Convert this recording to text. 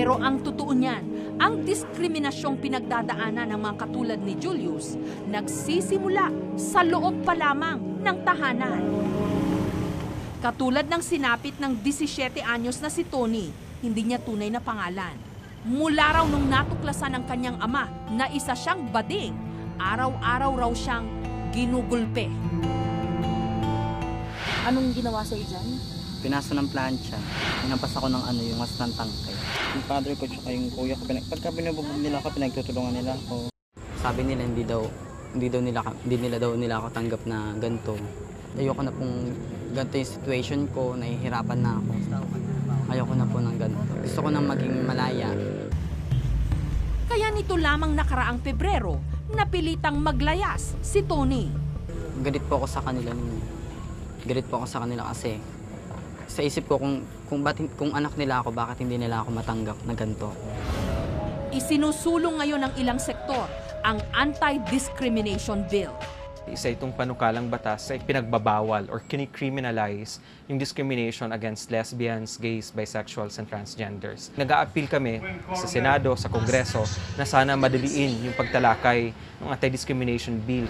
Pero ang totoo niyan, ang diskriminasyong pinagdadaanan ng mga katulad ni Julius, nagsisimula sa loob pa lamang ng tahanan. Katulad ng sinapit ng 17 anyos na si Tony, hindi niya tunay na pangalan. Mula raw nung natuklasan ng kanyang ama na isa siyang bading, araw-araw raw siyang ginugulpe. Anong ginawa sa'yo dyan? Pinasa ng plancha. Hinampas ako ng yung mas ng tangkay. Yung father ko tsaka yung kuya ko, pagka binubog nila ako, pinagtutulungan nila ako. Sabi nila hindi nila ako tanggap na ganito. Ayoko na pong ganito yung situation ko, nahihirapan na ako. Ayoko na po ng ganito. Gusto ko nang maging malaya. Kaya nito lamang nakaraang Pebrero, napilitang maglayas si Tony. Galit po ako sa kanila nun. Galit po ako sa kanila kasi sa isip ko kung anak nila ako, bakit hindi nila ako matanggap na ganito. Isinusulong ngayon ng ilang sektor ang Anti-Discrimination Bill. Isa itong panukalang batas ay pinagbabawal or kinicriminalize yung discrimination against lesbians, gays, bisexuals, and transgenders. Nag-a-appeal kami sa Senado, sa Kongreso, na sana madaliin yung pagtalakay ng Anti-Discrimination Bill.